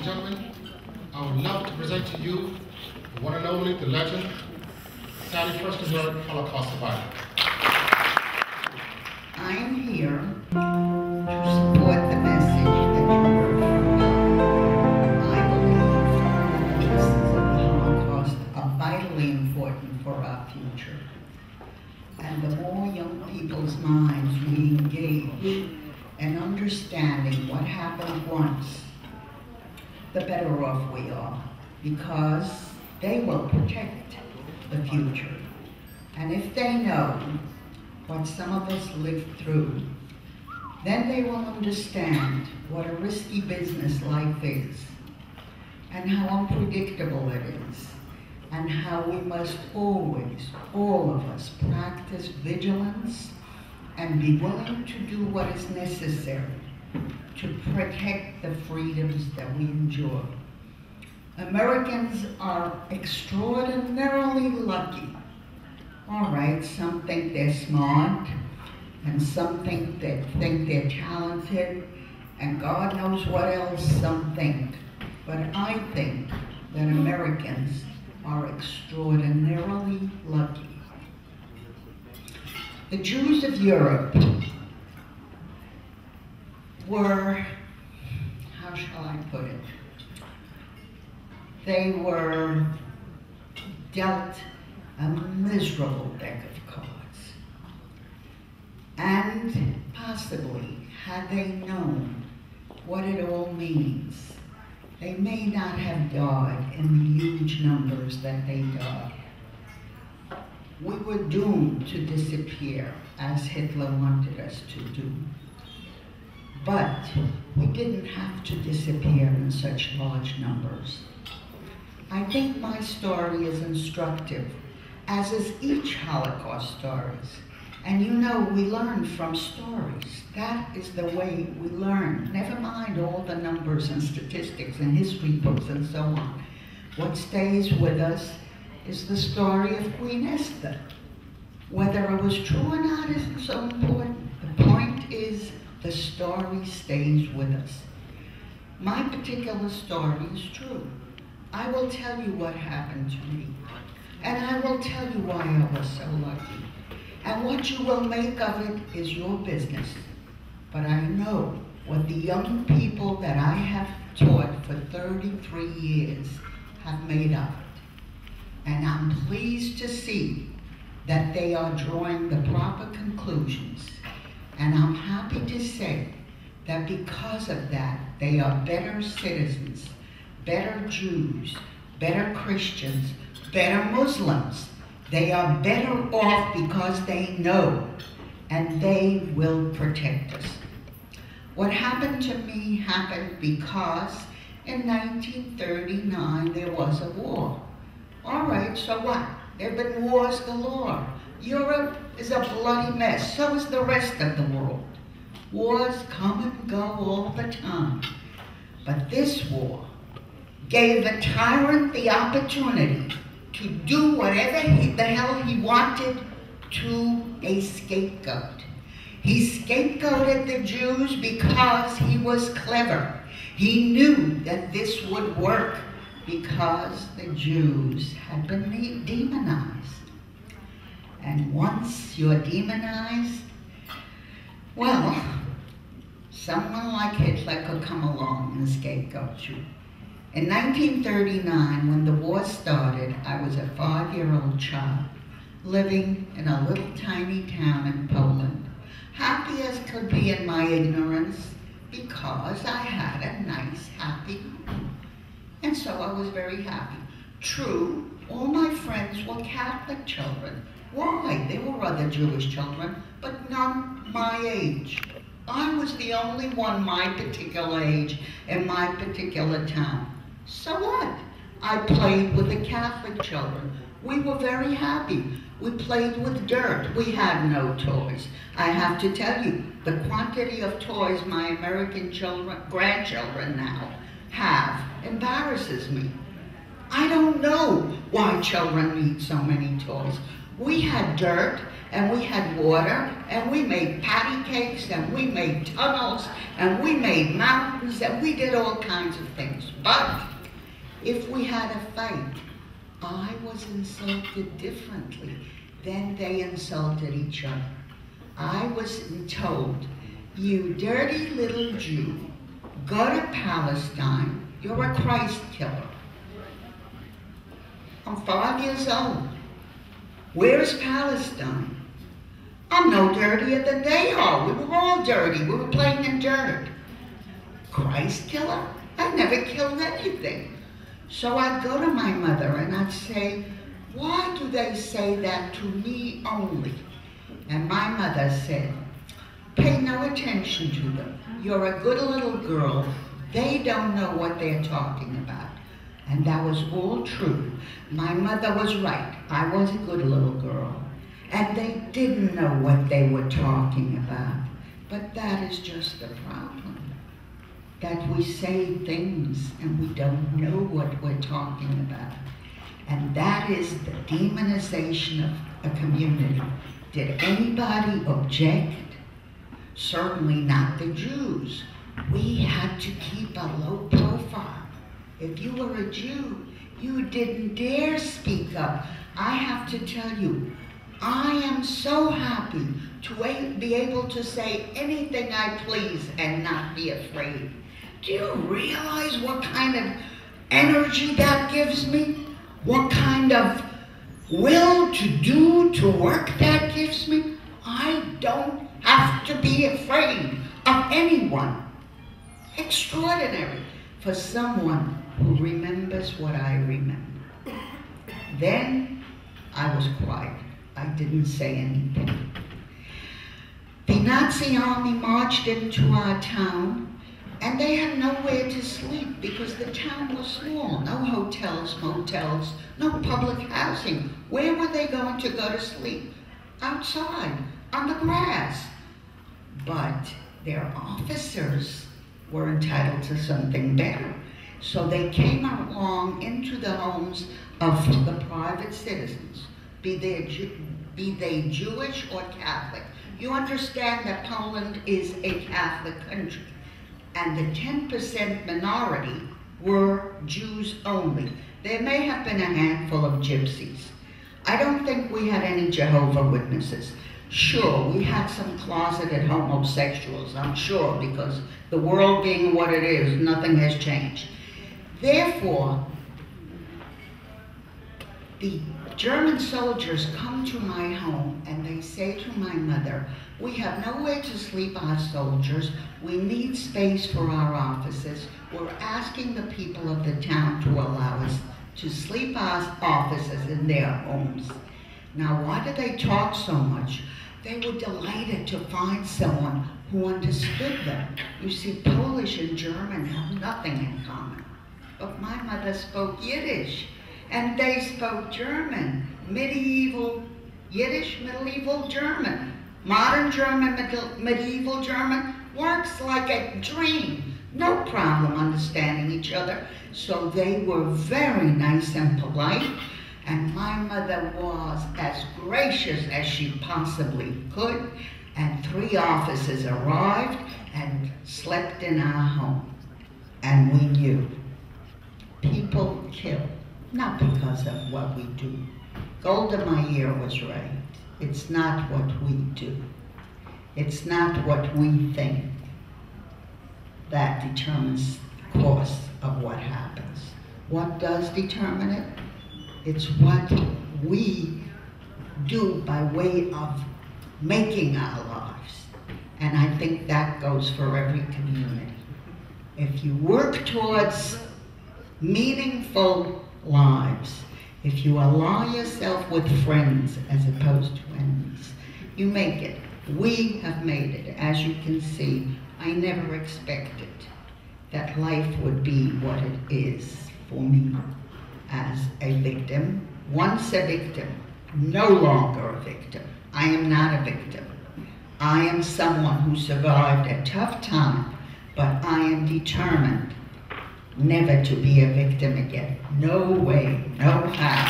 gentlemen, I would love to present to you the one and only, the legend, Sally Firstenberg, Holocaust survivor. I am here to support the message that you heard from me. I believe the lessons of the Holocaust are vitally important for our future. And the more young people's minds we engage in understanding what happened once, the better off we are, because they will protect the future. And if they know what some of us lived through, then they will understand what a risky business life is, and how unpredictable it is, and how we must always, all of us, practice vigilance and be willing to do what is necessary to protect the freedoms that we enjoy. Americans are extraordinarily lucky. All right, some think they're smart, and some think they're talented, and God knows what else some think. But I think that Americans are extraordinarily lucky. The Jews of Europe were, how shall I put it? They were dealt a miserable deck of cards. And possibly, had they known what it all means, they may not have died in the huge numbers that they died. We were doomed to disappear, as Hitler wanted us to do. But we didn't have to disappear in such large numbers. I think my story is instructive, as is each Holocaust stories. And you know, we learn from stories. That is the way we learn. Never mind all the numbers and statistics and history books and so on. What stays with us is the story of Queen Esther. Whether it was true or not isn't so important. The point is, the story stays with us. My particular story is true. I will tell you what happened to me. And I will tell you why I was so lucky. And what you will make of it is your business. But I know what the young people that I have taught for 33 years have made of it. And I'm pleased to see that they are drawing the proper conclusions. And I'm happy to say that because of that, they are better citizens, better Jews, better Christians, better Muslims. They are better off because they know, and they will protect us. What happened to me happened because in 1939 there was a war. All right, so what? There have been wars galore. Europe is a bloody mess. So is the rest of the world. Wars come and go all the time. But this war gave a tyrant the opportunity to do whatever the hell he wanted to a scapegoat. He scapegoated the Jews because he was clever. He knew that this would work because the Jews had been demonized. And once you're demonized, well, someone like Hitler could come along and scapegoat you. In 1939, when the war started, I was a 5-year-old child living in a little tiny town in Poland, happy as could be in my ignorance because I had a nice, happy home. And so I was very happy. True, all my friends were Catholic children. Why? There were other Jewish children, but none my age. I was the only one my particular age in my particular town. So what? I played with the Catholic children. We were very happy. We played with dirt. We had no toys. I have to tell you, the quantity of toys my American children, grandchildren now have embarrasses me. I don't know why children need so many toys. We had dirt, and we had water, and we made patty cakes, and we made tunnels, and we made mountains, and we did all kinds of things. But if we had a fight, I was insulted differently than they insulted each other. I was told, you dirty little Jew, go to Palestine, you're a Christ killer. I'm 5 years old. Where's Palestine? I'm no dirtier than they are. We were all dirty. We were playing in dirt. Christ killer? I never killed anything. So I'd go to my mother and I'd say, why do they say that to me only? And my mother said, pay no attention to them. You're a good little girl. They don't know what they're talking about. And that was all true. My mother was right. I was a good little girl. And they didn't know what they were talking about. But that is just the problem. That we say things and we don't know what we're talking about. And that is the demonization of a community. Did anybody object? Certainly not the Jews. We had to keep a low profile. If you were a Jew, you didn't dare speak up. I have to tell you, I am so happy to be able to say anything I please and not be afraid. Do you realize what kind of energy that gives me? What kind of will to do, to work that gives me? I don't have to be afraid of anyone. Extraordinary for someone who remembers what I remember. Then I was quiet. I didn't say anything. The Nazi army marched into our town, and they had nowhere to sleep because the town was small. No hotels, motels, no public housing. Where were they going to go to sleep? Outside, on the grass. But their officers were entitled to something better. So they came along into the homes of the private citizens, be they Jewish or Catholic. You understand that Poland is a Catholic country, and the 10% minority were Jews only. There may have been a handful of gypsies. I don't think we had any Jehovah's Witnesses. Sure, we had some closeted homosexuals, I'm sure, because the world being what it is, nothing has changed. Therefore, the German soldiers come to my home and they say to my mother, we have nowhere to sleep our soldiers, we need space for our offices, we're asking the people of the town to allow us to sleep our offices in their homes. Now, why do they talk so much? They were delighted to find someone who understood them. You see, Polish and German have nothing in common. But my mother spoke Yiddish, and they spoke German, medieval Yiddish, medieval German. Modern German, medieval German works like a dream. No problem understanding each other. So they were very nice and polite, and my mother was as gracious as she possibly could, and 3 officers arrived and slept in our home. And we knew people kill, not because of what we do. Golda Meir was right. It's not what we do. It's not what we think that determines the course of what happens. What does determine it? It's what we do by way of making our lives. And I think that goes for every community. If you work towards meaningful lives, if you ally yourself with friends as opposed to enemies, you make it. We have made it. As you can see, I never expected that life would be what it is for me as a victim. Once a victim, no longer a victim. I am not a victim. I am someone who survived a tough time, but I am determined never to be a victim again. No way, no how.